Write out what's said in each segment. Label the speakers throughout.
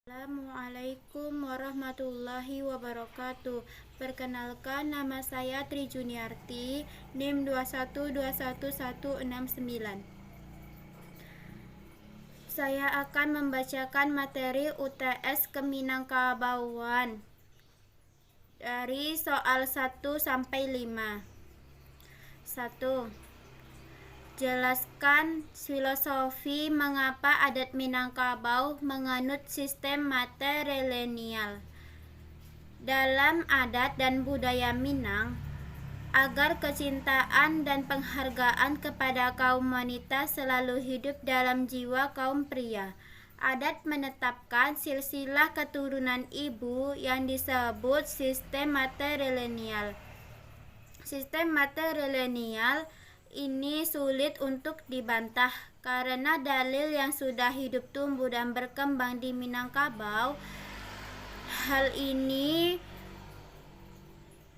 Speaker 1: Assalamualaikum warahmatullahi wabarakatuh. Perkenalkan, nama saya Tri Juniarti, NIM 2121169. Saya akan membacakan materi UTS Keminangkabauan dari soal 1 sampai 5. 1. Jelaskan filosofi mengapa adat Minangkabau menganut sistem matrilineal. Dalam adat dan budaya Minang, agar kecintaan dan penghargaan kepada kaum wanita selalu hidup dalam jiwa kaum pria, adat menetapkan silsilah keturunan ibu yang disebut sistem matrilineal. Sistem matrilineal ini sulit untuk dibantah karena dalil yang sudah hidup tumbuh dan berkembang di Minangkabau. Hal ini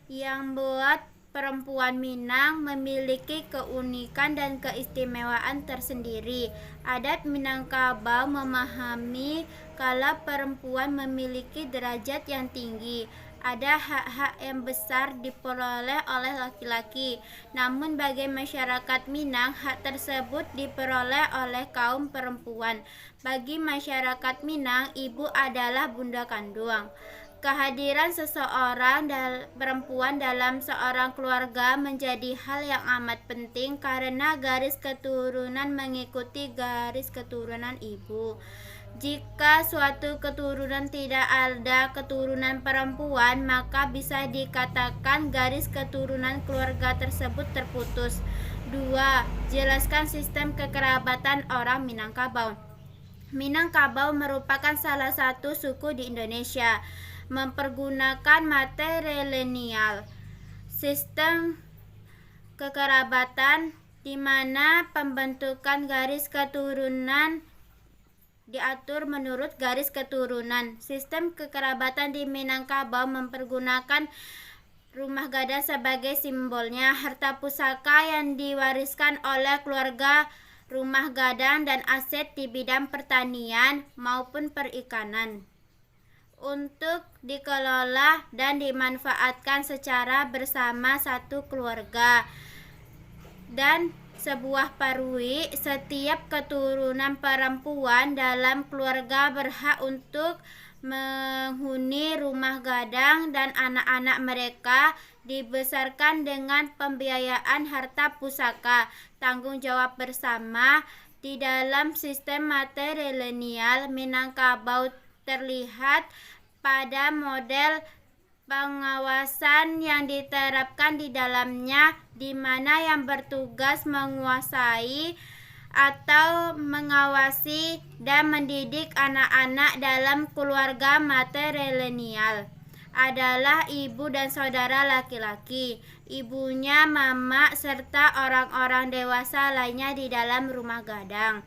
Speaker 1: yang buat perempuan Minang memiliki keunikan dan keistimewaan tersendiri. Adat Minangkabau memahami kalau perempuan memiliki derajat yang tinggi. Ada hak-hak yang besar diperoleh oleh laki-laki. Namun bagi masyarakat Minang, hak tersebut diperoleh oleh kaum perempuan. Bagi masyarakat Minang, ibu adalah bunda kandung. Kehadiran seseorang perempuan dalam seorang keluarga menjadi hal yang amat penting karena garis keturunan mengikuti garis keturunan ibu. Jika suatu keturunan tidak ada keturunan perempuan, maka bisa dikatakan garis keturunan keluarga tersebut terputus. 2. Jelaskan sistem kekerabatan orang Minangkabau. Minangkabau merupakan salah satu suku di Indonesia mempergunakan matrilineal sistem kekerabatan di mana pembentukan garis keturunan diatur menurut garis keturunan. Sistem kekerabatan di Minangkabau mempergunakan rumah gadang sebagai simbolnya. Harta pusaka yang diwariskan oleh keluarga, rumah gadang, dan aset di bidang pertanian maupun perikanan untuk dikelola dan dimanfaatkan secara bersama satu keluarga. Dan sebuah parui, setiap keturunan perempuan dalam keluarga berhak untuk menghuni rumah gadang dan anak-anak mereka dibesarkan dengan pembiayaan harta pusaka. Tanggung jawab bersama di dalam sistem matrilineal Minangkabau terlihat pada model pengawasan yang diterapkan di dalamnya, di mana yang bertugas menguasai atau mengawasi dan mendidik anak-anak dalam keluarga matrilineal adalah ibu dan saudara laki-laki, ibunya, mama, serta orang-orang dewasa lainnya di dalam rumah gadang.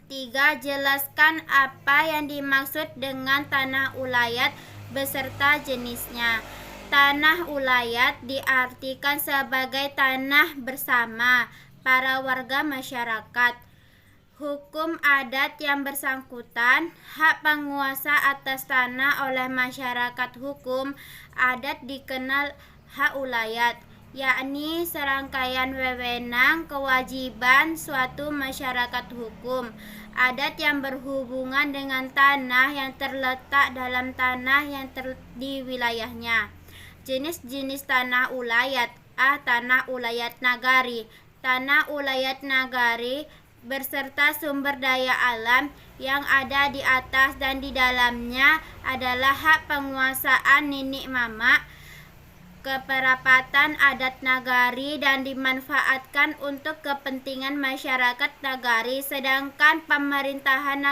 Speaker 1: 3. Jelaskan apa yang dimaksud dengan tanah ulayat beserta jenisnya. Tanah ulayat diartikan sebagai tanah bersama para warga masyarakat. Hukum adat yang bersangkutan, hak penguasa atas tanah oleh masyarakat hukum adat dikenal hak ulayat, yakni serangkaian wewenang kewajiban suatu masyarakat hukum adat yang berhubungan dengan tanah yang terletak dalam tanah yang di wilayahnya. Jenis-jenis tanah ulayat. Tanah ulayat nagari. Tanah ulayat nagari berserta sumber daya alam yang ada di atas dan di dalamnya adalah hak penguasaan nenek mama keperapatan adat nagari dan dimanfaatkan untuk kepentingan masyarakat nagari, sedangkan pemerintahan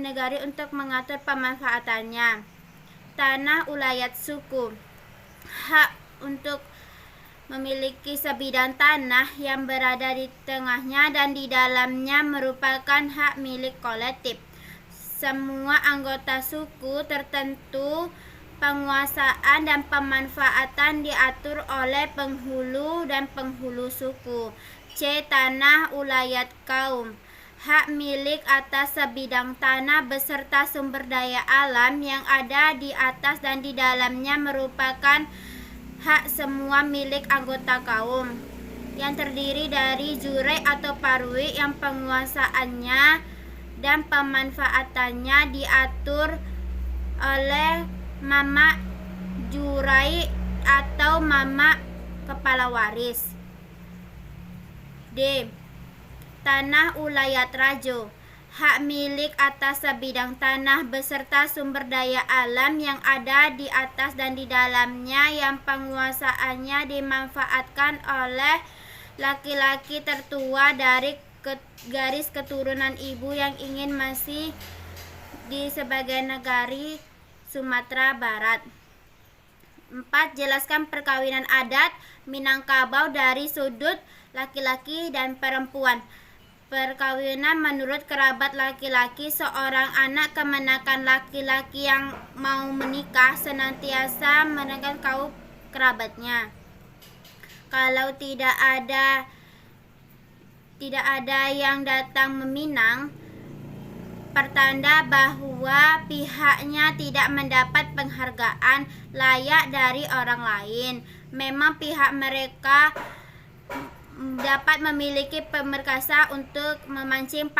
Speaker 1: nagari untuk mengatur pemanfaatannya. Tanah ulayat suku. Hak untuk memiliki sebidang tanah yang berada di tengahnya dan di dalamnya merupakan hak milik kolektif semua anggota suku tertentu. Penguasaan dan pemanfaatan diatur oleh penghulu dan penghulu suku. C. Tanah ulayat kaum. hak milik atas sebidang tanah beserta sumber daya alam yang ada di atas dan di dalamnya merupakan hak semua milik anggota kaum, yang terdiri dari jurei atau parwi yang penguasaannya dan pemanfaatannya diatur oleh mama jurai atau mama kepala waris. D. Tanah ulayat rajo, hak milik atas sebidang tanah beserta sumber daya alam yang ada di atas dan di dalamnya yang penguasaannya dimanfaatkan oleh laki-laki tertua dari garis keturunan ibu yang ingin masih di sebagian negari Sumatera Barat. 4. Jelaskan perkawinan adat Minangkabau dari sudut laki-laki dan perempuan. Perkawinan menurut kerabat laki-laki, seorang anak kemenakan laki-laki yang mau menikah senantiasa menekan kaum kerabatnya. Kalau tidak ada yang datang meminang, pertanda bahwa pihaknya tidak mendapat penghargaan layak dari orang lain. Memang pihak mereka dapat memiliki pemerkasa untuk memancing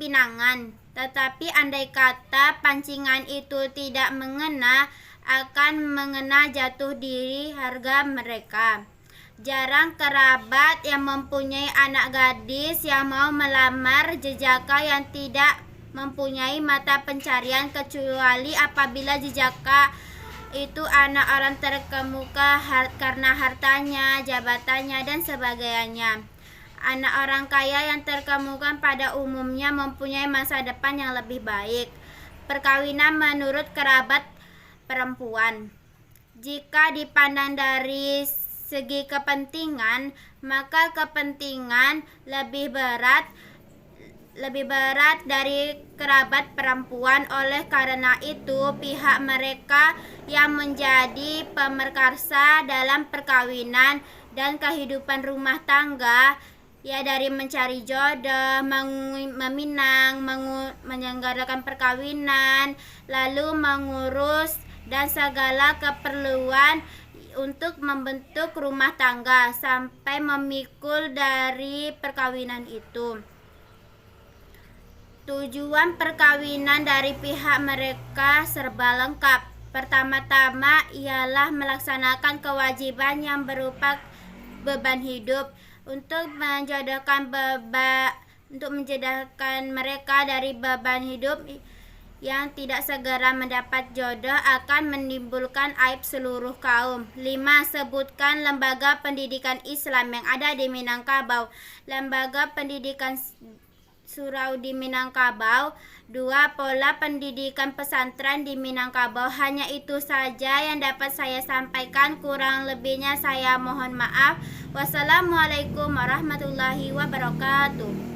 Speaker 1: pinangan, tetapi andai kata pancingan itu tidak mengena, akan mengena jatuh diri harga mereka. Jarang kerabat yang mempunyai anak gadis yang mau melamar jejaka yang tidak mempunyai mata pencarian, kecuali apabila jejaka itu anak orang terkemuka karena hartanya, jabatannya, dan sebagainya. Anak orang kaya yang terkemuka pada umumnya mempunyai masa depan yang lebih baik. Perkawinan menurut kerabat perempuan. Jika dipandang dari segi kepentingan, maka kepentingan lebih berat dari kerabat perempuan. Oleh karena itu, pihak mereka yang menjadi pemerkasa dalam perkawinan dan kehidupan rumah tangga, ya dari mencari jodoh, meminang, menyelenggarakan perkawinan, lalu mengurus dan segala keperluan untuk membentuk rumah tangga sampai memikul dari perkawinan itu. Tujuan perkawinan dari pihak mereka serba lengkap. Pertama-tama ialah melaksanakan kewajiban yang berupa beban hidup untuk menjodohkan mereka dari beban hidup yang tidak segera mendapat jodoh akan menimbulkan aib seluruh kaum. 5. Sebutkan lembaga pendidikan Islam yang ada di Minangkabau. Lembaga pendidikan surau di Minangkabau. 2. Pola pendidikan pesantren di Minangkabau. Hanya itu saja yang dapat saya sampaikan, kurang lebihnya saya mohon maaf. Wassalamualaikum warahmatullahi wabarakatuh.